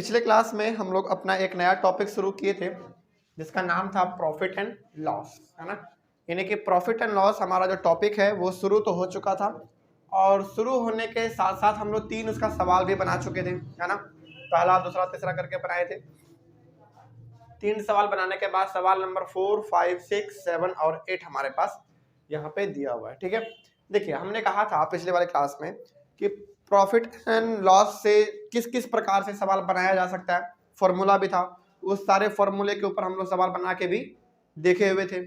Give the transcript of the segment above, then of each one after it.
पिछले क्लास में हम लोग अपना एक नया टॉपिक शुरू किए थे जिसका नाम था प्रॉफिट एंड लॉस, है ना। यानी कि प्रॉफिट एंड लॉस हमारा जो टॉपिक है वो शुरू तो हो चुका था और शुरू होने के साथ साथ हम लोग 3 उसका सवाल भी बना चुके थे, है ना। पहला, दूसरा, तीसरा करके बनाए थे। 3 सवाल बनाने के बाद सवाल नंबर 4, 5, 6, 7 और 8 हमारे पास यहाँ पे दिया हुआ है। ठीक है, देखिए हमने कहा था पिछले वाले क्लास में कि प्रॉफिट एंड लॉस से किस किस प्रकार से सवाल बनाया जा सकता है, फॉर्मूला भी था। उस सारे फॉर्मूले के ऊपर हम लोग सवाल बना के भी देखे हुए थे।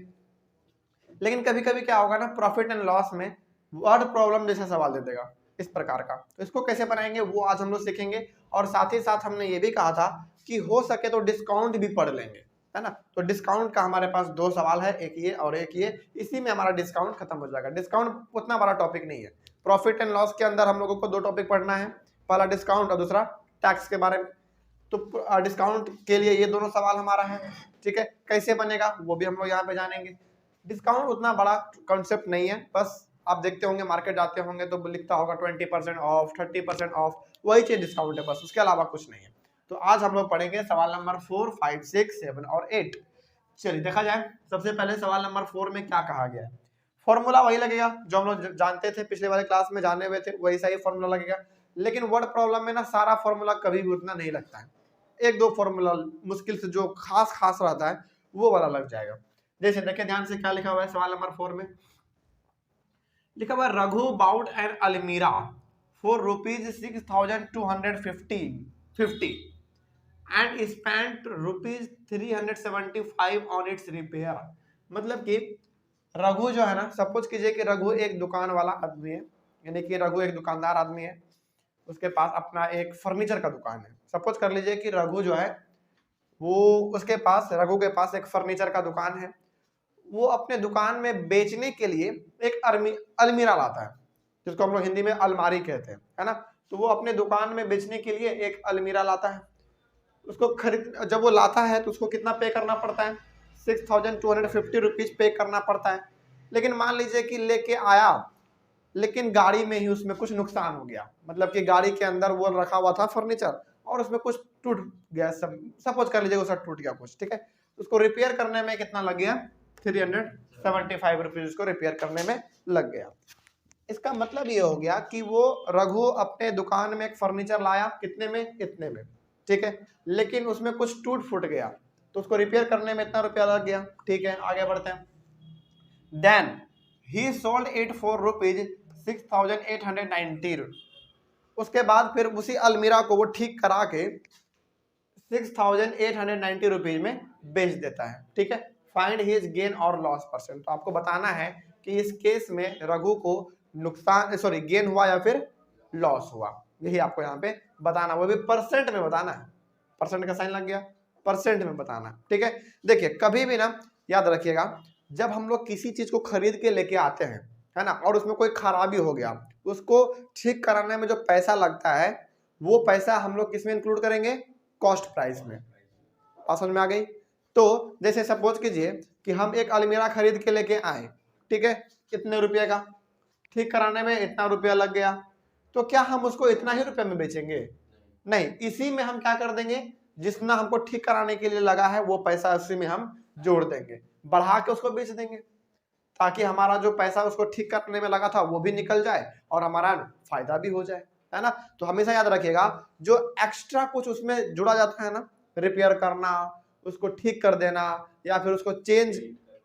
लेकिन कभी कभी क्या होगा ना, प्रॉफिट एंड लॉस में वर्ड प्रॉब्लम जैसा सवाल दे देगा इस प्रकार का। तो इसको कैसे बनाएंगे वो आज हम लोग सीखेंगे। और साथ ही साथ हमने ये भी कहा था कि हो सके तो डिस्काउंट भी पढ़ लेंगे, है ना। तो डिस्काउंट का हमारे पास 2 सवाल है, एक ये और एक ये। इसी में हमारा डिस्काउंट खत्म हो जाएगा। डिस्काउंट उतना बड़ा टॉपिक नहीं है। प्रॉफिट एंड लॉस के अंदर हम लोगों को 2 टॉपिक पढ़ना है, पहला डिस्काउंट और दूसरा टैक्स के बारे में। तो डिस्काउंट के लिए ये दोनों सवाल हमारा है। ठीक है, कैसे बनेगा वो भी हम लोग यहाँ पे जानेंगे। डिस्काउंट उतना बड़ा कॉन्सेप्ट नहीं है, बस आप देखते होंगे मार्केट जाते होंगे तो लिखता होगा 20% ऑफ, 30% ऑफ, वही चीज डिस्काउंट है, बस उसके अलावा कुछ नहीं है। तो आज हम लोग पढ़ेंगे सवाल नंबर 4, 5, 6, 7 और 8। चलिए देखा जाए। सबसे पहले सवाल नंबर 4 में क्या कहा गया है। फॉर्मूला वही लगेगा जो हम लोग जानते थे पिछले वाले क्लास में, जाने हुए थे, वही सही फॉर्मूला लगेगा। लेकिन वर्ड प्रॉब्लम में ना सारा फॉर्मूला कभी भी उतना नहीं लगता है। 1-2 फॉर्मूला मुश्किल से जो खास रहता है वो वाला लग जाएगा। जैसे देखिए ध्यान से क्या लिखा हुआ है सवाल नंबर 4 में। लिखा हुआ रघु बाउट एन अलमीरा for ₹6,250 and spent ₹375 on it's repair. मतलब कि रघु जो है ना, सपोज कीजिए कि रघु एक दुकान वाला आदमी है, यानी कि रघु एक दुकानदार आदमी है। उसके पास अपना एक फर्नीचर का दुकान है। सपोज कर लीजिए कि रघु जो है वो रघु के पास एक फर्नीचर का दुकान है। वो अपने दुकान में बेचने के लिए एक अलमीरा लाता है, जिसको हम लोग हिंदी में अलमारी कहते हैं, है ना। तो वो अपने दुकान में बेचने के लिए एक अलमीरा लाता है। उसको जब वो लाता है तो उसको कितना पे करना पड़ता है, ₹6,250 पे करना पड़ता है। लेकिन मान लीजिए कि लेके आया, लेकिन गाड़ी में ही उसमें कुछ नुकसान हो गया। मतलब कि गाड़ी के अंदर वो रखा हुआ था फर्नीचर और उसमें कुछ टूट गया, सपोज कर लीजिए उसका टूट गया कुछ। ठीक है, उसको रिपेयर करने में कितना लग गया, ₹375 उसको रिपेयर करने में लग गया। इसका मतलब ये हो गया कि वो रघु अपने दुकान में एक फर्नीचर लाया, कितने में, इतने में। ठीक है, लेकिन उसमें कुछ टूट फूट गया तो उसको रिपेयर करने में इतना रुपया लग गया। ठीक है, आगे बढ़ते हैं। Then he sold it for ₹6,890। उसके बाद फिर उसी अलमीरा को वो ठीक करा के ₹6,890 में बेच देता है। ठीक है, फाइंड हिज गेन और लॉस परसेंट। तो आपको बताना है कि इस केस में रघु को गेन हुआ या फिर लॉस हुआ, यही आपको यहाँ पे बताना, वो भी परसेंट में बताना है। परसेंट का साइन लग गया, परसेंट में बताना। ठीक है, देखिए कभी भी ना याद रखिएगा, जब हम लोग किसी चीज को खरीद के लेके आते हैं, है ना, और उसमें कोई खराबी हो गया, उसको ठीक कराने में जो पैसा लगता है वो पैसा हम लोग किस में इंक्लूड करेंगे, कॉस्ट प्राइस में। बात समझ में आ गई। तो जैसे सपोज कीजिए कि हम एक अलमीरा खरीद के लेके आए, ठीक है, कितने रुपए का, ठीक कराने में इतना रुपया लग गया। तो क्या हम उसको इतना ही रुपए में बेचेंगे, नहीं, इसी में हम क्या कर देंगे, जितना हमको ठीक कराने के लिए लगा है वो पैसा उसी में हम जोड़ देंगे, बढ़ा के उसको बेच देंगे, ताकि हमारा जो पैसा उसको ठीक करने में लगा था वो भी निकल जाए और हमारा फायदा भी हो जाए, है ना। तो हमेशा याद रखिएगा, जो एक्स्ट्रा कुछ उसमें जुड़ा जाता है ना, रिपेयर करना, उसको ठीक कर देना या फिर उसको चेंज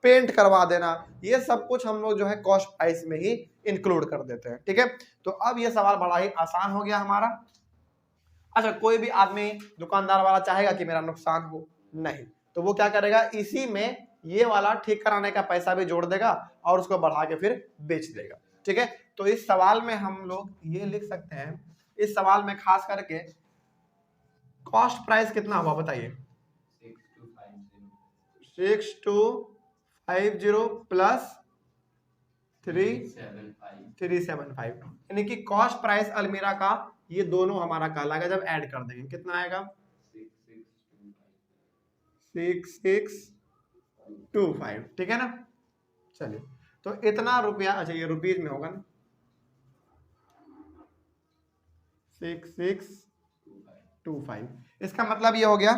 पेंट करवा देना, ये सब कुछ हम लोग जो है कॉस्ट प्राइस में ही इंक्लूड कर देते हैं। ठीक है, तो अब ये सवाल बड़ा ही आसान हो गया हमारा। अच्छा, कोई भी आदमी दुकानदार वाला चाहेगा कि मेरा नुकसान हो, नहीं, तो वो क्या करेगा, इसी में ये वाला ठीक कराने का पैसा भी जोड़ देगा और उसको बढ़ा के फिर बेच देगा। ठीक है, तो इस सवाल में हम लोग ये लिख सकते हैं, इस सवाल में खास करके कॉस्ट प्राइस कितना हुआ बताइए, 6250 प्लस 375, यानी कि कॉस्ट प्राइस अलमीरा का ये दोनों हमारा कहलाएगा। जब ऐड कर देंगे कितना आएगा, 6625। ठीक है ना। चलिए, तो इतना रुपया, अच्छा ये रुपीज में होगा ना, 6625 25। इसका मतलब ये हो गया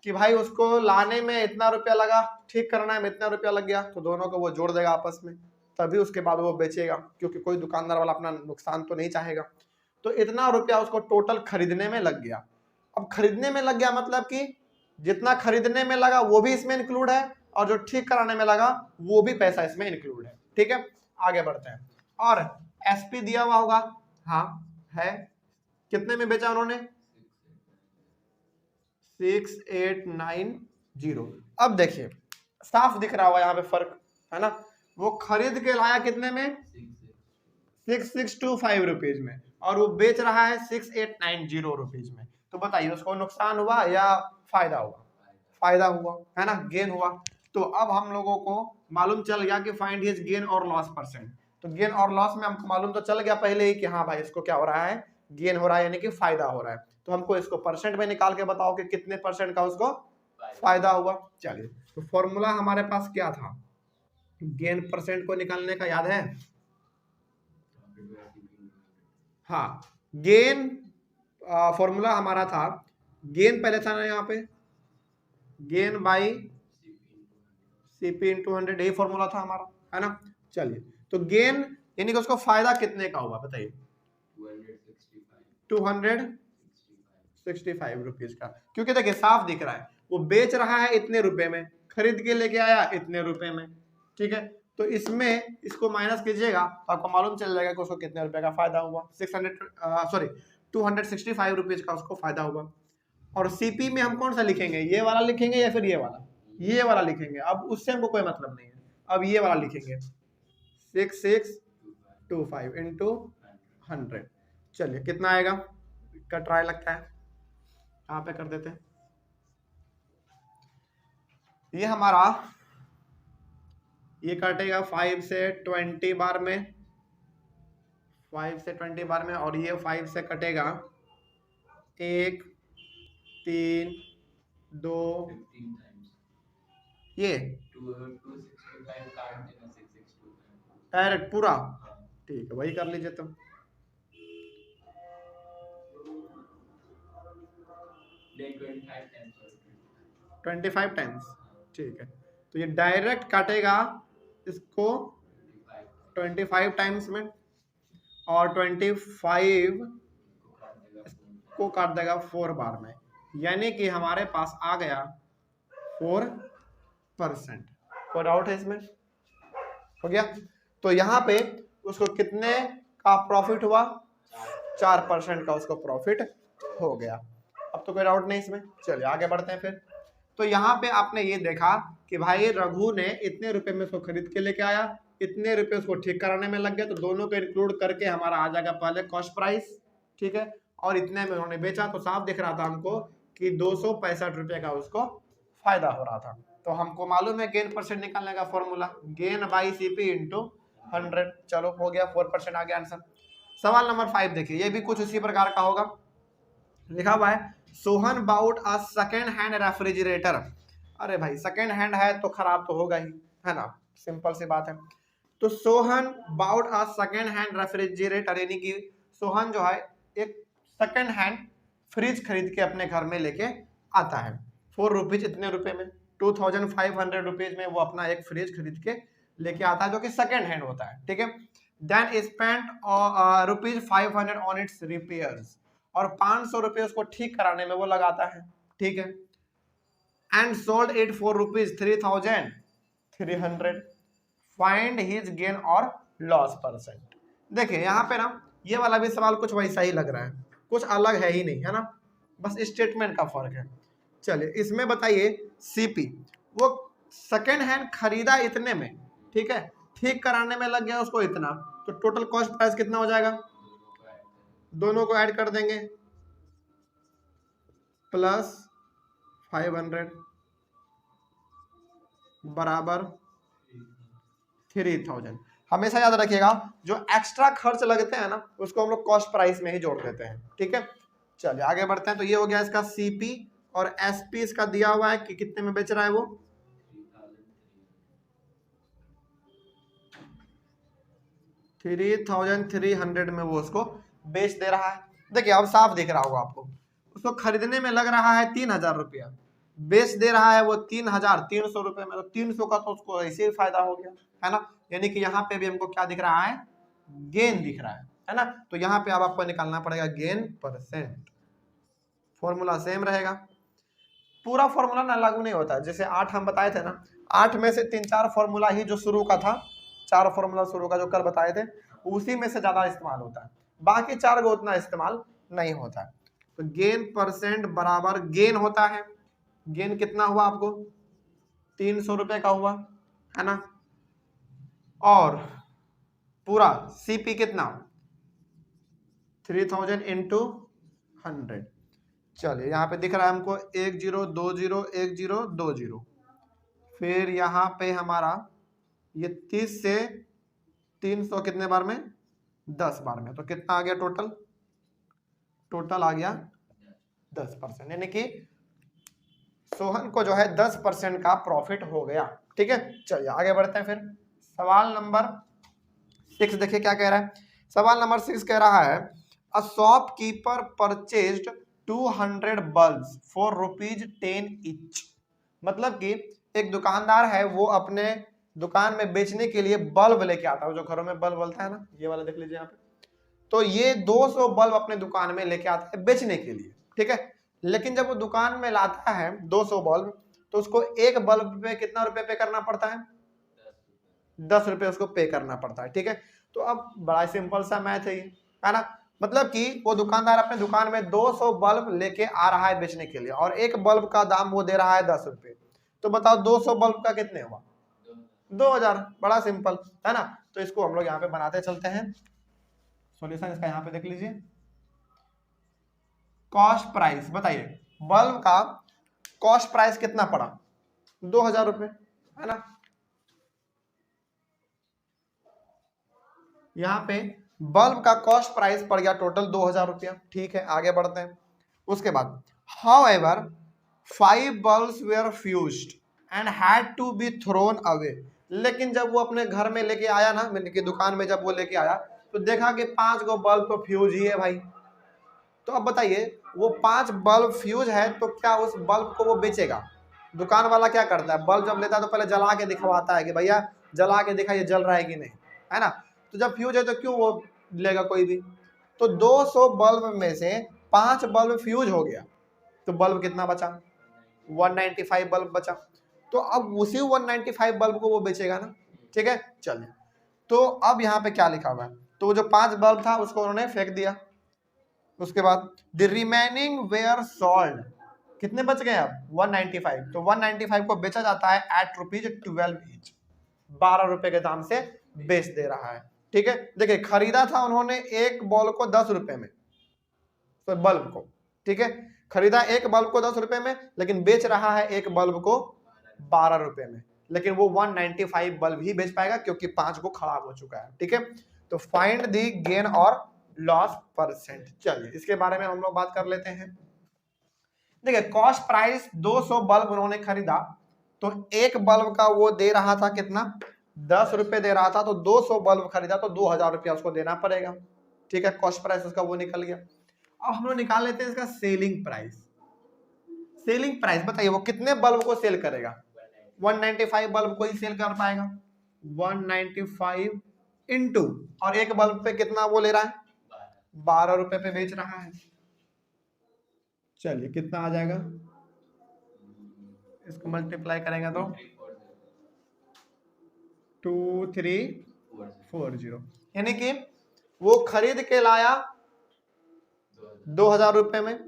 कि भाई उसको लाने में इतना रुपया लगा, ठीक करना में इतना रुपया लग गया, तो दोनों को वो जोड़ देगा आपस में, तभी उसके बाद वो बेचेगा, क्योंकि कोई दुकानदार वाला अपना नुकसान तो नहीं चाहेगा। तो इतना रुपया उसको टोटल खरीदने में लग गया। अब खरीदने में लग गया मतलब कि जितना खरीदने में लगा वो भी इसमें इंक्लूड है, और जो ठीक कराने में लगा वो भी पैसा इसमें इंक्लूड है। ठीक है, आगे बढ़ते हैं। और एसपी दिया हुआ होगा, हाँ है, कितने में बेचा उन्होंने? 6890। अब देखिए साफ दिख रहा होगा यहाँ पे फर्क, है ना। वो खरीद के लाया कितने में? 6625 रुपीज में, और वो बेच रहा है 6890 रुपीज में। तो बताइए उसको नुकसान हुआ या फायदा हुआ? फायदा हुआ, है ना, गेन हुआ। तो अब हम लोगों को मालूम चल गया कि फाइंड हिज गेन और लॉस परसेंट। तो गेन और लॉस में हमको मालूम तो चल गया पहले ही कि हाँ भाई इसको क्या हो रहा है, गेन हो रहा है, यानी कि फायदा हो रहा है। तो हमको इसको परसेंट में निकाल के बताओ कि कितने परसेंट का उसको फायदा हुआ। चलिए, तो फॉर्मूला हमारे पास क्या था गेन परसेंट को निकालने का, याद है? हाँ, गेन फॉर्मूला हमारा था, गेन पहले था ना यहाँ पे, गेन बाई सीपी इंटू 100, यही फॉर्मूला था हमारा, है ना। चलिए, तो गेन यानी कि उसको फायदा कितने का हुआ बताइए? 265 रुपीज का, क्योंकि देखिए साफ दिख रहा है वो बेच रहा है इतने रुपए में, खरीद के लेके आया इतने रुपए में। ठीक है, तो इसमें इसको माइनस कीजिएगा तो आपको मालूम चल जाएगा कि उसको कितने रुपए का फायदा हुआ। 265 रुपीज का उसको फायदा हुआ। और सीपी में हम कौन सा लिखेंगे, ये वाला लिखेंगे या फिर ये वाला? ये वाला लिखेंगे। अब उससे हमको कोई मतलब नहीं है, अब ये वाला लिखेंगे 6625 इंटू 100। चलिए कितना आएगा का ट्राई लगता है, यहाँ पे कर देते हैं। ये हमारा ये कटेगा 5 से 20 बार में, 5 से 20 बार में, और ये 5 से कटेगा 1 3 2, ये डायरेक्ट पूरा, ठीक है वही कर लीजिए तुम। 25 टाइम्स, ठीक है। तो ये डायरेक्ट काटेगा इसको 25 टाइम्स में, और 25 को काट देगा 4 बार में, यानी कि हमारे पास आ गया 4%। कोई डाउट है इसमें? हो गया। तो यहाँ पे उसको कितने का प्रॉफिट हुआ? 4% का उसको प्रॉफिट हो गया। अब तो कोई डाउट नहीं इसमें। चलिए आगे बढ़ते हैं फिर। तो यहाँ पे आपने ये देखा कि भाई रघु ने इतने रुपए में उसको खरीद के लेके आया, इतने रुपए उसको ठीक कराने में लग गए, तो दोनों को इंक्लूड करके हमारा आ जाएगा पहले कॉस्ट प्राइस, ठीक है, और इतने में उन्होंने बेचा। तो साफ दिख रहा था हमको कि 265 रुपए का उसको फायदा हो रहा था। तो हमको मालूम है गेन परसेंट निकालने का formula, gain by CP into 100। चलो हो गया, 4% आ गया आंसर। सवाल नंबर 5 देखिए, ये भी कुछ उसी प्रकार का होगा। लिखा हुआ है Sohan bought a second hand refrigerator. अरे भाई सेकेंड हैंड है तो खराब तो होगा ही, है ना, सिंपल सी बात है। तो Sohan bought a second hand refrigerator, यानी कि सोहन जो है एक सेकेंड हैंड फ्रिज खरीद के अपने घर में लेके आता है 4 रुपीज, इतने रुपए में 2500 रुपीज में वो अपना एक फ्रिज खरीद के लेके आता है जो कि सेकेंड हैंड होता है। ठीक है, then spent ₹500 on its repairs, और 500 रुपये उसको ठीक कराने में वो लगाता है। ठीक है, and sold it for ₹3300। Find his gain और लॉस परसेंट। देखिए यहाँ पे ना ये वाला भी सवाल कुछ वैसा ही लग रहा है, कुछ अलग है ही नहीं, है ना, बस स्टेटमेंट का फर्क है। चलिए इसमें बताइए सीपी वो सेकेंड हैंड खरीदा इतने में, ठीक है, ठीक कराने में लग गया उसको इतना, तो टोटल कॉस्ट प्राइस कितना हो जाएगा? दोनों को ऐड कर देंगे प्लस 500 बराबर 3000। हमेशा याद रखिएगा जो एक्स्ट्रा खर्च लगते हैं ना उसको हम लोग कॉस्ट प्राइस में ही जोड़ देते हैं। ठीक है, चलिए आगे बढ़ते हैं। तो ये हो गया इसका सीपी, और एसपी इसका दिया हुआ है कि कितने में बेच रहा है वो 3300 में वो उसको बेच दे रहा है। देखिए अब साफ दिख रहा होगा आपको, उसको खरीदने में लग रहा है 3,000 रुपया, बेच दे रहा है वो 3,300 रुपये में, तो 300 का तो उसको ऐसे ही फायदा हो गया, है ना। यानी कि यहाँ पे भी हमको क्या दिख रहा है, गेन दिख रहा है ना। तो यहाँ पे अब आपको निकालना पड़ेगा गेन परसेंट। फॉर्मूला सेम रहेगा, पूरा फॉर्मूला ना लागू नहीं होता है। जैसे 8 हम बताए थे ना, 8 में से 3-4 फॉर्मूला ही जो शुरू का था, 4 फॉर्मूला शुरू का जो कल बताए थे, उसी में से ज्यादा इस्तेमाल होता है, बाकी 4 को उतना इस्तेमाल नहीं होता है। तो गेन परसेंट बराबर गेन होता है, गेन कितना हुआ आपको, 300 रुपए का हुआ, है ना। और पूरा सीपी कितना, 3000 इंटू 100। चलिए यहाँ पे दिख रहा है हमको 1 0 2 0 1 0 2 0। फिर यहाँ पे हमारा ये 30 से 300 कितने बार में, 10 बार में, तो कितना आ गया टोटल, टोटल आ गया 10%, यानी कि सोहन को जो है 10% का प्रॉफिट हो गया। ठीक है, चलिए आगे बढ़ते हैं। फिर सवाल नंबर 6 देखिए क्या कह रहा है। सवाल नंबर 6 कह रहा है a shopkeeper purchased 200 bulbs for ₹10 each. मतलब कि एक दुकानदार है, वो अपने दुकान में बेचने के लिए बल्ब लेके आता है, जो घरों में बल्ब बोलता है ना, ये वाला देख लीजिए यहाँ पे। तो ये 200 बल्ब अपने दुकान में लेके आता है बेचने के लिए, ठीक है। लेकिन जब वो दुकान में लाता है 200 बल्ब, तो उसको एक बल्ब पे कितना रुपए पे करना पड़ता है, 10 रुपए उसको पे करना पड़ता है, ठीक है। तो अब बड़ा सिंपल सा मैथ है ना। मतलब कि वो दुकानदार अपने दुकान में 200 बल्ब लेके आ रहा है बेचने के लिए, और एक बल्ब का दाम वो दे रहा है 10 रुपए। तो बताओ 200 बल्ब का कितने हुआ, 2000। बड़ा सिंपल है ना। तो इसको हम लोग यहाँ पे बनाते चलते हैं। सॉल्यूशन इसका यहाँ पे देख लीजिए। कॉस्ट प्राइस बताइए, बल्ब का कॉस्ट प्राइस कितना पड़ा, 2000 रुपए, है ना। यहाँ पे बल्ब का कॉस्ट प्राइस पड़ गया टोटल 2000 रुपया। ठीक है, आगे बढ़ते हैं। उसके बाद however 5 bulbs were fused and had to be thrown away. लेकिन जब वो अपने घर में लेके आया ना, मैंने कि दुकान में जब वो लेके आया, तो देखा कि 5 गो बल्ब तो फ्यूज ही है भाई। तो अब बताइए, वो 5 बल्ब फ्यूज है, तो क्या उस बल्ब को वो बेचेगा? दुकान वाला क्या करता है, बल्ब जब लेता है तो पहले जला के दिखवाता है कि भैया जला के दिखाइए जल रहा है कि नहीं, है ना। तो जब फ्यूज है तो क्यों वो लेगा कोई भी। तो 200 बल्ब में से 5 बल्ब फ्यूज हो गया, तो बल्ब कितना बचा, 195 बल्ब बचा। तो अब उसी 195 बल्ब को वो बेचेगा ना, ठीक है। चलिए, तो अब यहाँ पे क्या लिखा हुआ है, तो जो 5 बल्ब था उसको उन्होंने फेंक दिया। उसके बाद द रिमेनिंग वेयर सोल्ड, कितने बच गए अब, 195। तो 195 को बेचा जाता है एट ₹12 ईच, 12 रुपए के दाम से बेच दे रहा है, ठीक है। देखिए, खरीदा था उन्होंने एक बल्ब को 10 रुपए में, तो बल्ब को, ठीक है, खरीदा एक बल्ब को 10 रुपए में, लेकिन बेच रहा है एक बल्ब को 12 रुपए में। लेकिन वो 195 बल्ब ही बेच पाएगा क्योंकि 5 को खराब हो चुका है, ठीक है। तो फाइंड दी गेन और लॉस परसेंट। चलिए इसके बारे में हम लोग बात कर लेते हैं। देखिए, कॉस्ट प्राइस 200 बल्ब उन्होंने खरीदा, तो एक बल्ब का वो दे रहा था कितना, 10 रुपए दे रहा था। तो 200 बल्ब खरीदा तो 2000 रुपया उसको देना पड़ेगा, ठीक है। कॉस्ट प्राइस उसका वो निकल गया। अब हम लोग निकाल लेते हैं इसका सेलिंग प्राइस। सेलिंग प्राइस बताइए, वो कितने बल्ब को सेल करेगा, 195 बल्ब को ही सेल कर पाएगा। 195 इंटू, और एक बल्ब पे कितना वो ले रहा है, 12 रुपए पे बेच रहा है। चलिए कितना आ जाएगा, इसको मल्टीप्लाई करेंगे तो 2340, यानी कि वो खरीद के लाया 2000 रुपए में,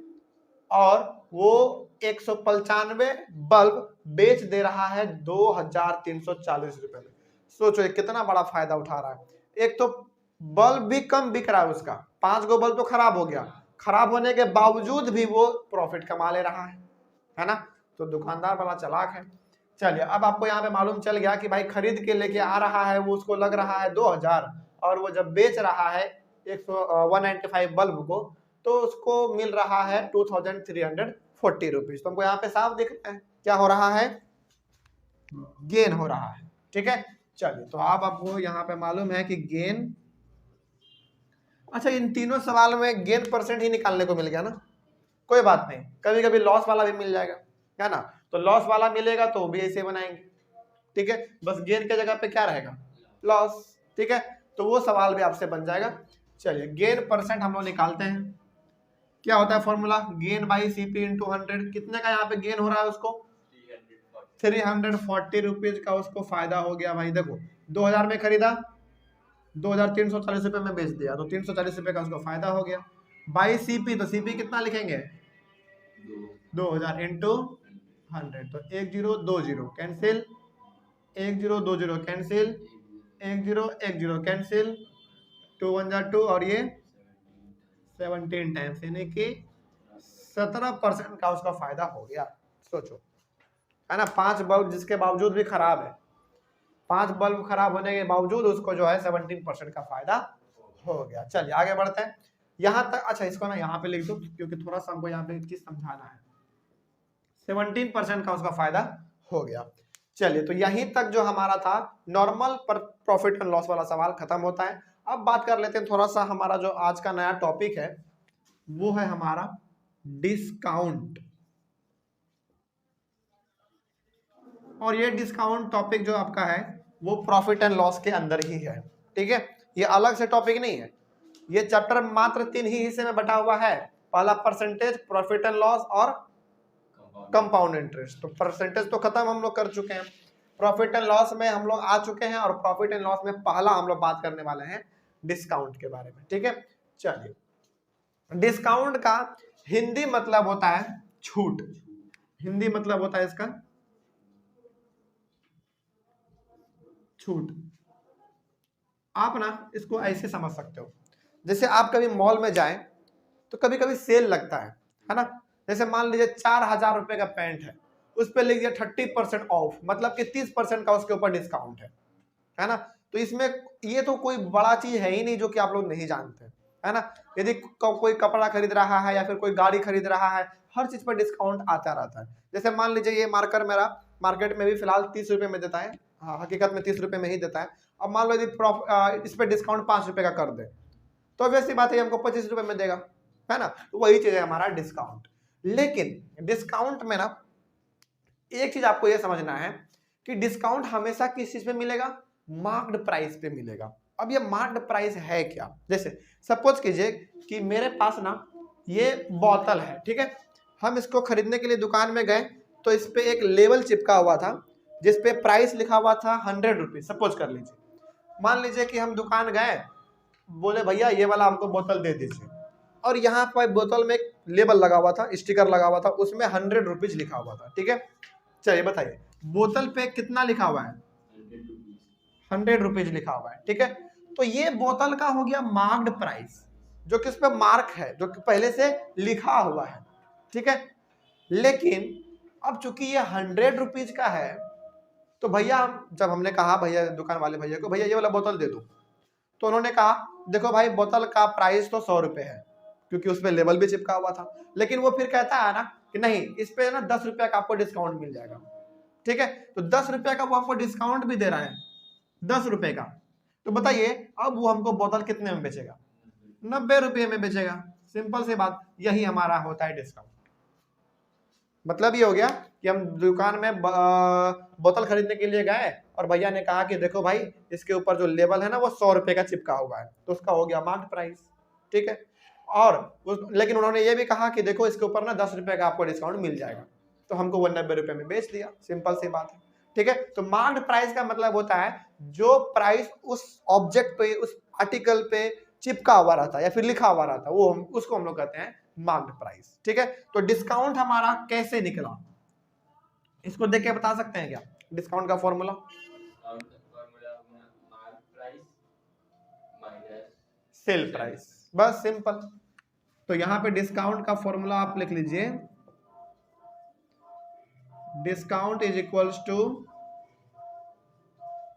और वो 195 बल्ब बेच दे रहा है 2340 रुपए में। सोचो कितना बड़ा फायदा उठा रहा है। एक तो बल्ब भी कम बिक रहा है उसका, 5 गो बल्ब तो खराब हो गया, खराब होने के बावजूद भी वो प्रॉफिट कमा ले रहा है ना। तो दुकानदार बड़ा चालाक है। चलिए, अब आपको यहाँ पे मालूम चल गया कि भाई खरीद के लेके आ रहा है वो, उसको लग रहा है 2000, और वो जब बेच रहा है 195 बल्ब को, तो उसको मिल रहा है 2340 रुपीज। तो हमको यहाँ पे साफ दिख रहा है क्या हो रहा है, गेन हो रहा है, ठीक है। चलिए, तो अब आपको यहाँ पे मालूम है कि गेन, अच्छा इन तीनों सवाल में गेन परसेंट ही निकालने को मिल गया ना, कोई बात नहीं, कभी कभी लॉस वाला भी मिल जाएगा, है ना। तो लॉस वाला मिलेगा तो भी ऐसे बनाएंगे, ठीक है। बस गेन के जगह पे क्या रहेगा, लॉस, ठीक है। तो वो सवाल भी आपसे बन जाएगा। चलिए गेन परसेंट हम लोग निकालते हैं। क्या होता है formula, gain by CP into 100। कितने का यहाँ पे गेन हो रहा है उसको, 340 रुपीज का उसको फायदा हो गया भाई। देखो 2000 में खरीदा, 2340 रुपए में बेच दिया, तो 340 रुपए का उसको फायदा हो गया। बाई सीपी, तो सीपी कितना लिखेंगे, 2000 इंटू 100, तो 1020 कैंसिल, 1020 कैंसिल, 1010 कैंसिल, 2 1 जा 2 और ये 17 टाइम्स, यानी कि 17% का उसका फायदा हो गया। सोचो, है ना। 5 बल्ब जिसके बावजूद भी खराब है, 5 बल्ब खराब होने के बावजूद उसको जो है 17% का फायदा हो गया। चलिए आगे बढ़ते हैं यहां तक। अच्छा इसको ना यहाँ पे लिख दो, क्योंकि थोड़ा सा हमको यहाँ पे एक चीज समझाना है। 17% का उसका फायदा हो गया। चलिए तो यहीं तक जो हमारा था नॉर्मल पर प्रॉफिट एंड लॉस वाला सवाल खत्म होता है। अब बात कर लेते हैं थोड़ा सा, हमारा जो आज का नया टॉपिक है वो है हमारा डिस्काउंट। और ये डिस्काउंट टॉपिक जो आपका है वो प्रॉफिट एंड लॉस के अंदर ही है, ठीक है। ये अलग से टॉपिक नहीं है। ये चैप्टर मात्र 3 ही हिस्से में बटा हुआ है। पहला परसेंटेज, प्रॉफिट एंड लॉस और कंपाउंड इंटरेस्ट। तो परसेंटेज तो खत्म हम लोग कर चुके हैं, प्रॉफिट एंड लॉस में हम लोग आ चुके हैं, और प्रॉफिट एंड लॉस में पहला हम लोग बात करने वाले हैं डिस्काउंट के बारे में, ठीक है। चलिए डिस्काउंट का हिंदी मतलब होता है छूट। हिंदी मतलब होता है इसका छूट। आप ना इसको ऐसे समझ सकते हो, जैसे आप कभी मॉल में जाएं तो कभी कभी सेल लगता है ना। जैसे मान लीजिए 4000 रुपए का पैंट है, उस पर लिख दिया 30% ऑफ, मतलब कि 30% का उसके ऊपर डिस्काउंट है ना। तो इसमें ये तो कोई बड़ा चीज है ही नहीं जो कि आप लोग नहीं जानते, है ना। यदि कोई कपड़ा खरीद रहा है या फिर कोई गाड़ी खरीद रहा है, हर चीज पर डिस्काउंट आता रहता है। जैसे मान लीजिए ये मार्कर मेरा मार्केट में भी फिलहाल 30 रुपए में देता है, हाँ हकीकत में 30 रुपए में ही देता है। अब मान लो यदि इस पर डिस्काउंट 5 रुपए का कर दे, तो वैसी बात है हमको 25 रुपए में देगा, है ना। तो वही चीज है हमारा डिस्काउंट। लेकिन डिस्काउंट में ना एक चीज आपको यह समझना है कि डिस्काउंट हमेशा किस चीज पे मिलेगा, मार्क्ड प्राइस पे मिलेगा। अब ये मार्क्ड प्राइस है क्या, जैसे सपोज कीजिए कि मेरे पास ना ये बोतल है, ठीक है। हम इसको खरीदने के लिए दुकान में गए, तो इस पे एक लेबल चिपका हुआ था जिसपे प्राइस लिखा हुआ था 100 रुपीज, सपोज कर लीजिए। मान लीजिए कि हम दुकान गए, बोले भैया ये वाला हमको बोतल दे दीजिए, और यहाँ पर बोतल में एक लेबल लगा हुआ था, स्टिकर लगा हुआ था, उसमें 100 रुपीज लिखा हुआ था, ठीक है। चलिए बताइए बोतल पे कितना लिखा हुआ है, 100 रुपीज लिखा हुआ है, ठीक है। तो ये बोतल का हो गया मार्क्ड प्राइस, जो कि उस पर मार्क है, जो कि पहले से लिखा हुआ है, ठीक है। लेकिन अब चूंकि ये 100 रुपीज का है, तो भैया जब हमने कहा भैया दुकान वाले भैया को, भैया ये वाला बोतल दे दो, तो उन्होंने कहा देखो भाई बोतल का प्राइस तो 100 रुपए है, क्योंकि उस पर लेबल भी चिपका हुआ था। लेकिन वो फिर कहता है ना कि नहीं, इस पे ना 10 रुपया का आपको डिस्काउंट मिल जाएगा, ठीक है। तो 10 रुपया का वो आपको डिस्काउंट भी दे रहा है, 10 रुपए का। तो बताइए अब वो हमको बोतल कितने में बेचेगा, 90 रुपये में बेचेगा। सिंपल सी बात, यही हमारा होता है डिस्काउंट। मतलब ये हो गया कि हम दुकान में बोतल खरीदने के लिए गए, और भैया ने कहा कि देखो भाई इसके ऊपर जो लेबल है ना वो 100 रुपए का चिपका हुआ है, तो उसका हो गया मार्क प्राइस, ठीक है। और लेकिन उन्होंने ये भी कहा कि देखो इसके ऊपर ना 10 रुपए का आपको डिस्काउंट मिल जाएगा, तो हमको वो 90 रुपए में बेच दिया। सिंपल सी बात है, ठीक है। तो मार्क्ड प्राइस का मतलब होता है जो प्राइस उस ऑब्जेक्ट पे, उस आर्टिकल पे चिपका हुआ रहता है या फिर लिखा हुआ रहता है, वो उसको हम लोग कहते हैं मार्क्ड प्राइस, ठीक है। तो डिस्काउंट हमारा कैसे निकला, इसको देख के बता सकते हैं क्या डिस्काउंट का फॉर्मूला, सेल प्राइस, बस सिंपल। तो यहां पे डिस्काउंट का फॉर्मूला आप लिख लीजिए, discount is equals to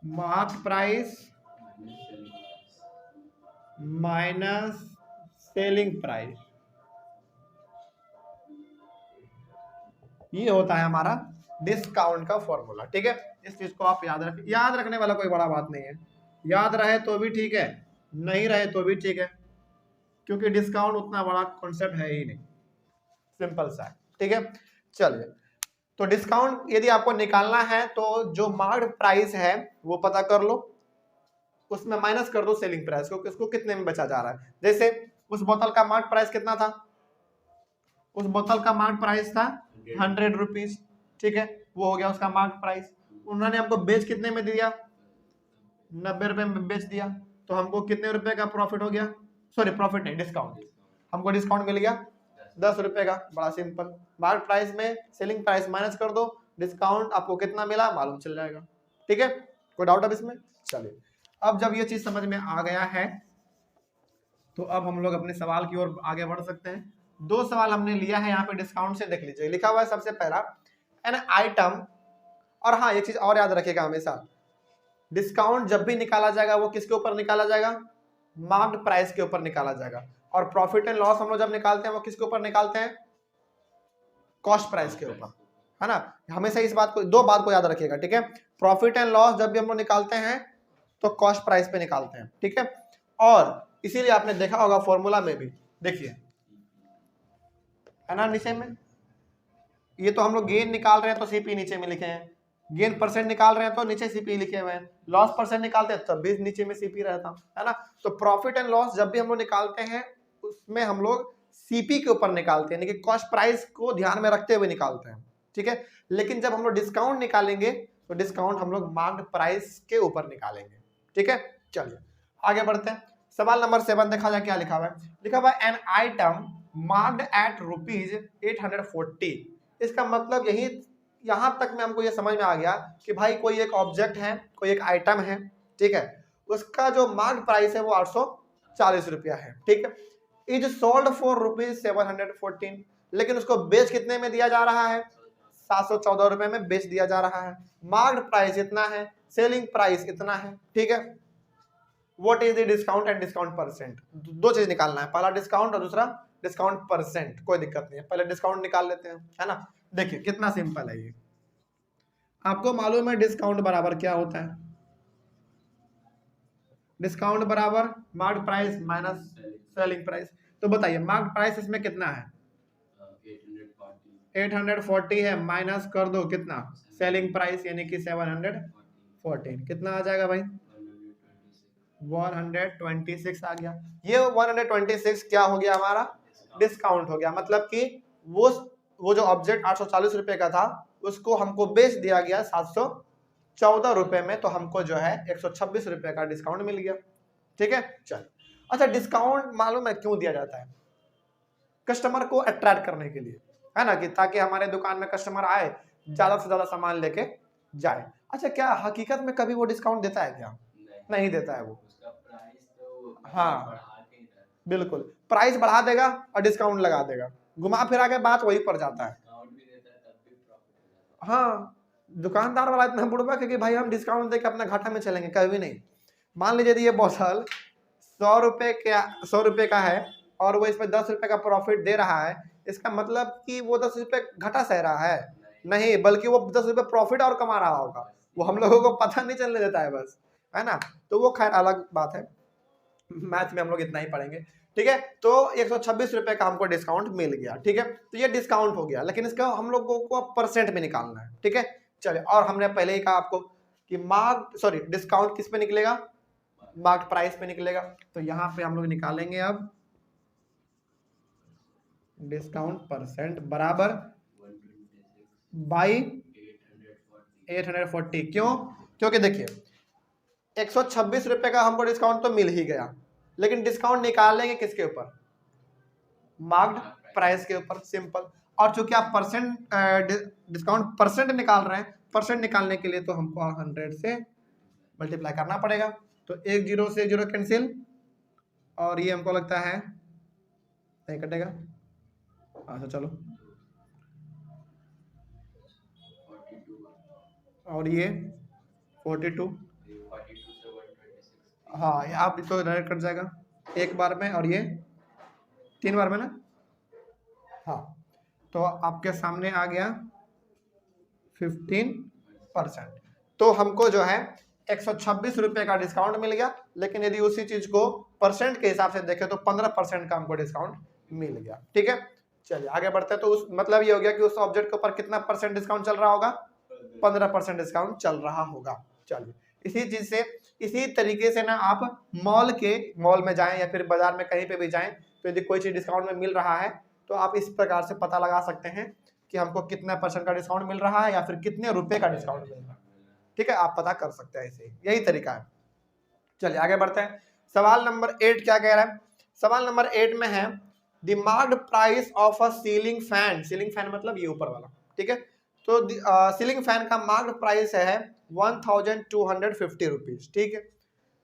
mark price minus selling price. ये होता है हमारा डिस्काउंट का फॉर्मूला, ठीक है। इस चीज को आप याद रखने वाला कोई बड़ा बात नहीं है, याद रहे तो भी ठीक है, नहीं रहे तो भी ठीक है, क्योंकि डिस्काउंट उतना बड़ा कॉन्सेप्ट है ही नहीं। सिंपल सा है, ठीक है। चलिए, तो डिस्काउंट यदि आपको निकालना है तो जो मार्केट प्राइस है वो पता कर लो, उसमें माइनस कर दो सेलिंग प्राइस को, किसको कितने में बेचा जा रहा है। जैसे उस बोतल का मार्केट प्राइस कितना था, उस बोतल का मार्केट प्राइस था 100 रुपीज, ठीक है, वो हो गया उसका मार्केट प्राइस। उन्होंने हमको बेच कितने में दिया, 90 रुपए में बेच दिया, तो हमको कितने रुपए का प्रॉफिट हो गया, सॉरी प्रॉफिट नहीं, डिस्काउंट, हमको डिस्काउंट मिल गया 10 रुपए का। बड़ा सिंपल, मार्केट प्राइस में सेलिंग प्राइस माइनस कर दो, डिस्काउंट आपको कितना मिला मालूम चल जाएगा, ठीक है। कोई डाउट अब इसमें? चलिए, अब जब ये चीज समझ में आ गया है तो अब हम लोग अपने सवाल की ओर आगे बढ़ सकते हैं। दो सवाल हमने लिया है यहाँ पे डिस्काउंट से, देख लीजिए। लिखा हुआ है सबसे पहला, एन आइटम, और हाँ ये चीज और याद रखिएगा हमेशा, डिस्काउंट जब भी निकाला जाएगा वो किसके ऊपर निकाला जाएगा, मार्क्ड प्राइस के ऊपर निकाला जाएगा। और प्रॉफिट एंड लॉस हम लोग जब निकालते हैं वो किसके ऊपर निकालते हैं, कॉस्ट प्राइस के ऊपर, है ना। हमेशा इस बात को, दो बात को याद रखिएगा, ठीक है। प्रॉफिट एंड लॉस जब भी हम लोग निकालते हैं तो कॉस्ट प्राइस पे निकालते हैं, ठीक है। और इसीलिए आपने देखा होगा फॉर्मूला में भी, देखिए है ना, नीचे में ये तो हम लोग गेन निकाल रहे हैं तो सीपी नीचे में लिखे हैं, गेन परसेंट निकाल रहे हैं तो नीचे सीपी लिखे हुए हैं, लॉस परसेंट निकालते हैं तब भी नीचे में सीपी रहता है ना। तो प्रॉफिट एंड लॉस जब भी हम लोग निकालते हैं उसमें हम लोग सीपी के ऊपर निकालते हैं, यानी कि कॉस्ट प्राइस को ध्यान में रखते हुए निकालते हैं, ठीक है। लेकिन जब हम लोग डिस्काउंट निकालेंगे तो डिस्काउंट हम लोग मार्क्ड प्राइस के ऊपर निकालेंगे, ठीक है। चलिए आगे बढ़ते हैं। सवाल नंबर 7 देखा जाए क्या लिखा हुआ है। लिखा हुआ है एन आइटम मार्क्ड एट ₹840। इसका मतलब यही, यहां तक में हमको ये समझ में आ गया कि भाई कोई एक ऑब्जेक्ट है, कोई एक आइटम है, ठीक है, उसका जो मार्केट प्राइस है वो 840 रुपया है, ठीक है। इज सोल्ड फॉर ₹714, लेकिन उसको बेच कितने में दिया जा रहा है, 714 रुपए में बेच दिया जा रहा है। मार्केट प्राइस इतना है, सेलिंग प्राइस इतना है, ठीक है। What is the discount and discount percent, दो चीज निकालना है, पहला डिस्काउंट और दूसरा डिस्काउंट परसेंट। कोई दिक्कत नहीं है, पहले डिस्काउंट निकाल लेते हैं, है ना। देखिए कितना सिंपल है ये, आपको मालूम है डिस्काउंट बराबर क्या होता है, डिस्काउंट बराबर market price minus selling price. तो बताइए मार्केट प्राइस इसमें कितना है, 840 है, माइनस कर दो कितना, सेलिंग प्राइस यानी कि 714, कितना आ जाएगा भाई, 126 आ गया। ये 126 क्या हो गया हमारा, डिस्काउंट हो गया। मतलब कि वो जो ऑब्जेक्ट 840 रुपए का था उसको हमको बेच दिया गया 714 रुपए में, तो हमको जो है 126 रुपए का डिस्काउंट मिल गया, ठीक है। चल, अच्छा डिस्काउंट मालूम है क्यों दिया जाता है, कस्टमर को अट्रैक्ट करने के लिए, है ना, कि ताकि हमारे दुकान में कस्टमर आए, ज्यादा से ज्यादा सामान लेके जाए। अच्छा क्या हकीकत में कभी वो डिस्काउंट देता है क्या, नहीं देता है वो, हाँ बिल्कुल, प्राइस बढ़ा देगा और डिस्काउंट लगा देगा, घुमा फिरा के बात वही पर जाता है। हाँ, दुकानदार वाला इतना बुड़बा कि भाई हम डिस्काउंट देके अपना घाटा में चलेंगे, कभी नहीं। मान लीजिए ये बोतल 100 रुपए का है और वो इसमें 10 रुपए का प्रॉफिट दे रहा है, इसका मतलब कि वो 10 रुपए घाटा सह रहा है, नहीं, बल्कि वो 10 रुपए प्रॉफिट और कमा रहा होगा, वो हम लोगों को पता नहीं चलने देता है बस, है ना। तो वो खैर अलग बात है, मैथ में हम लोग इतना ही पढ़ेंगे, ठीक है। तो 126 रुपए का हमको डिस्काउंट मिल गया, ठीक है। तो ये डिस्काउंट हो गया, लेकिन इसका हम लोगों को परसेंट में निकालना है, ठीक है। चलिए, और हमने पहले ही कहा आपको कि डिस्काउंट किस पे निकलेगा, मार्केट प्राइस पे निकलेगा। तो यहाँ पे हम लोग निकालेंगे अब डिस्काउंट परसेंट बराबर बाई 840। क्यों, क्योंकि देखिए 126 रुपए का हमको डिस्काउंट तो मिल ही गया, लेकिन डिस्काउंट निकालेंगे किसके ऊपर, मार्क्ड प्राइस के ऊपर, सिंपल। और चूंकि आप डिस्काउंट परसेंट निकाल रहे हैं, परसेंट निकालने के लिए तो हमको 100 से मल्टीप्लाई करना पड़ेगा। तो 1 0 से 0 कैंसिल, और ये हमको लगता है नहीं कटेगा, अच्छा चलो, और ये 42, हाँ ये आप इसको डायरेक्ट कट जाएगा एक बार में, और ये 3 बार में ना, हाँ। तो आपके सामने आ गया 15%। तो हमको जो है 126 रुपए का डिस्काउंट मिल गया, लेकिन यदि उसी चीज को परसेंट के हिसाब से देखें तो 15% का हमको डिस्काउंट मिल गया, ठीक है। चलिए आगे बढ़ते हैं। तो उस मतलब ये हो गया कि उस ऑब्जेक्ट के ऊपर कितना % डिस्काउंट चल रहा होगा, 15% डिस्काउंट चल रहा होगा। चलिए इसी चीज से, इसी तरीके से ना आप मॉल में जाएं या फिर बाजार में कहीं पे भी जाएं, तो यदि कोई चीज डिस्काउंट में मिल रहा है तो आप इस प्रकार से पता लगा सकते हैं कि हमको कितना % का डिस्काउंट मिल रहा है या फिर कितने रुपए का डिस्काउंट मिल रहा है। ठीक है, आप पता कर सकते हैं ऐसे, यही तरीका है। चलिए आगे बढ़ते हैं। सवाल नंबर 8 क्या कह रहा है? सवाल नंबर 8 में है the marked price of a ceiling fan. Ceiling fan मतलब ये ऊपर वाला, ठीक है। तो सीलिंग फैन का मार्क्ड प्राइस है 1250 रुपीज, ठीक है,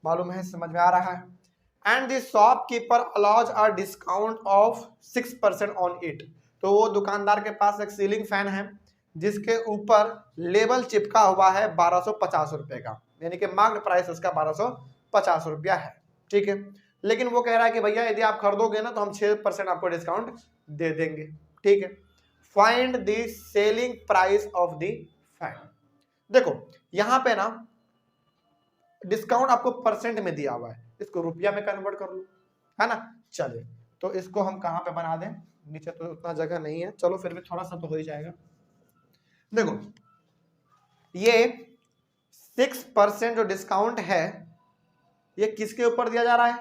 मालूम है, समझ में आ रहा है। And the shopkeeper allows a discount of 6% on it. तो वो दुकानदार के पास एक सीलिंग फैन है जिसके ऊपर लेबल चिपका हुआ है 1250 रुपए का, यानी कि मार्क्ड प्राइस उसका 1250 रुपया है, ठीक है। लेकिन वो कह रहा है कि भैया यदि आप खरीदोगे ना तो हम 6% आपको डिस्काउंट दे देंगे, ठीक है। Find the selling price of the fan. देखो यहां पे ना डिस्काउंट आपको परसेंट में दिया हुआ है, इसको रुपया में कन्वर्ट कर लो, है ना। चलिए तो इसको हम कहां पे बना दें, नीचे तो उतना जगह नहीं है, चलो फिर भी थोड़ा सा तो हो ही जाएगा। देखो ये 6% जो डिस्काउंट है ये किसके ऊपर दिया जा रहा है,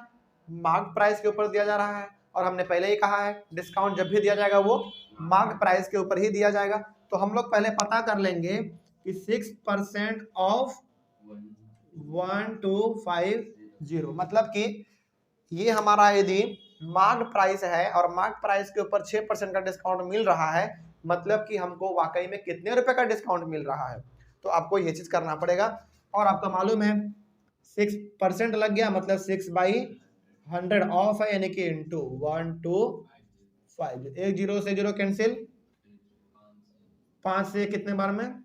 मार्क प्राइस के ऊपर दिया जा रहा है। और हमने पहले ही कहा है डिस्काउंट जब भी दिया जाएगा वो मार्क प्राइस के ऊपर ही दिया जाएगा। तो हम लोग पहले पता कर लेंगे कि 6% ऑफ 1250, मतलब कि ये हमारा यदि मार्क प्राइस है और मार्क प्राइस के ऊपर 6% का डिस्काउंट मिल रहा है, मतलब कि हमको वाकई में कितने रुपए का डिस्काउंट मिल रहा है। तो आपको ये चीज करना पड़ेगा। और आपको मालूम है 6% लग गया, मतलब 6/100 ऑफ है, यानी कि इंटू 125, एक 0 से 0 कैंसिल, 5 से कितने बार में,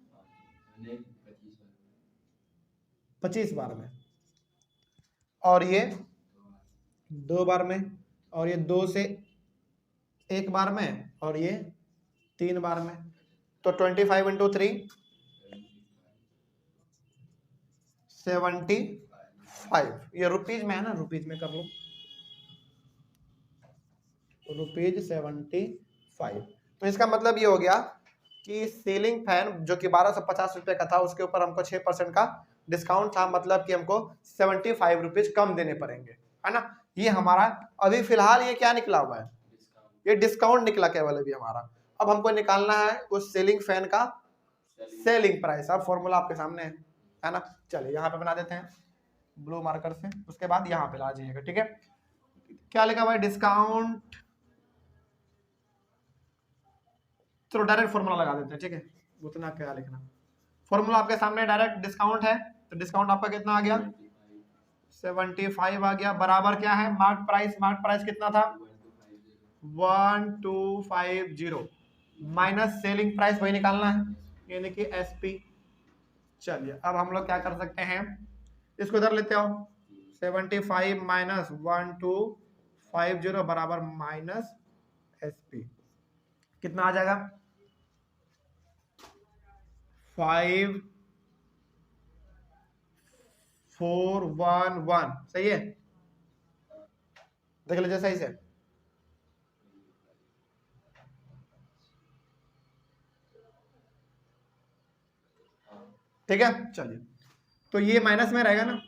25 बार में, और ये 2 बार में, और ये 2 से 1 बार में, और ये 3 बार में। तो 25 इंटू 3 75, ये रुपीज में है ना, रुपीज में कर लो, ₹75। तो इसका मतलब ये हो गया कि सीलिंग फैन जो कि 1250 रुपए का था उसके ऊपर हमको 6% का डिस्काउंट था, मतलब कि हमको 75 रुपीज कम देने पड़ेंगे, है ना। ये हमारा अभी फिलहाल ये क्या निकला हुआ है, ये डिस्काउंट निकला केवल अभी हमारा। अब हमको निकालना है उस सीलिंग फैन का सेलिंग प्राइस। अब फॉर्मूला आपके सामने है ना। चलिए यहाँ पे बना देते हैं ब्लू मार्कर से, उसके बाद यहाँ पे ला जाइएगा, ठीक है। क्या लिखा हुआ है, डिस्काउंट, चलो डायरेक्ट फॉर्मूला लगा देते हैं, ठीक है, उतना क्या लिखना। फॉर्मूला आपके सामने डायरेक्ट डिस्काउंट है, तो डिस्काउंट आपका कितना आ गया, 75 आ गया, बराबर क्या है मार्क प्राइस। मार्क प्राइस कितना था 1250 माइनस सेलिंग प्राइस, वही निकालना है, यानी कि एसपी। चलिए अब हम लोग क्या कर सकते हैं, इसको इधर लेते हो, 75 माइनस 1250 बराबर माइनस एसपी, कितना आ जाएगा 5411, सही है, देख लीजिए सही से। ठीक है, चलिए तो ये माइनस में रहेगा ना,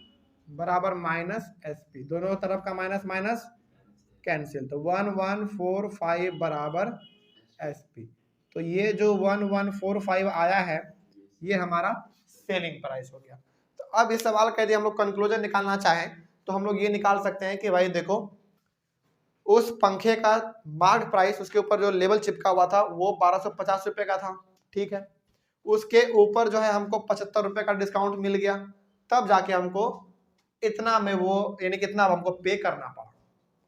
बराबर माइनस एसपी, दोनों तरफ का माइनस माइनस कैंसिल, तो 1145 बराबर एसपी। तो ये जो 1145 आया है ये हमारा सेलिंग प्राइस हो गया। तो अब इस सवाल का यदि हम लोग कंक्लूजन निकालना चाहें तो हम लोग ये निकाल सकते हैं कि भाई देखो उस पंखे का मार्क प्राइस, उसके ऊपर जो लेबल चिपका हुआ था वो 1250 रुपए का था, ठीक है। उसके ऊपर जो है हमको 75 रुपए का डिस्काउंट मिल गया, तब जाके हमको इतना में वो यानी कितना हमको पे करना पड़ा,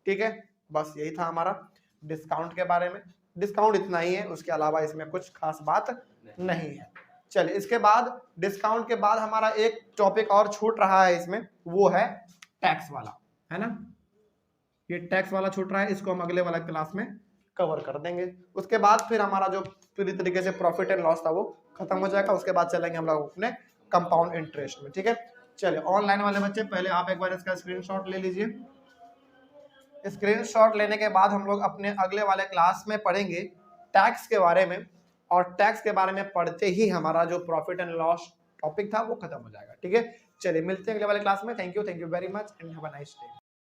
ठीक है। बस यही था हमारा डिस्काउंट के बारे में। डिस्काउंट इतना ही है, उसके अलावा इसमें कुछ खास बात नहीं है। चलिए इसके बाद डिस्काउंट के बाद हमारा एक टॉपिक और छूट रहा है इसमें, वो है टैक्स वाला, है ना। ये टैक्स वाला छूट रहा है, इसको हम अगले वाला क्लास में कवर कर देंगे। उसके बाद फिर हमारा जो पूरी तरीके से प्रॉफिट एंड लॉस था वो खत्म हो जाएगा, उसके बाद चलेंगे हम लोग अपने कंपाउंड इंटरेस्ट में, ठीक है। चलिए ऑनलाइन वाले बच्चे पहले आप एक बार इसका स्क्रीनशॉट ले लीजिए। स्क्रीनशॉट लेने के बाद हम लोग अपने अगले वाले क्लास में पढ़ेंगे टैक्स के बारे में, और टैक्स के बारे में पढ़ते ही हमारा जो प्रॉफिट एंड लॉस टॉपिक था वो खत्म हो जाएगा। ठीक है, चलिए मिलते हैं अगले वाले क्लास में। Thank you very much and have a nice day.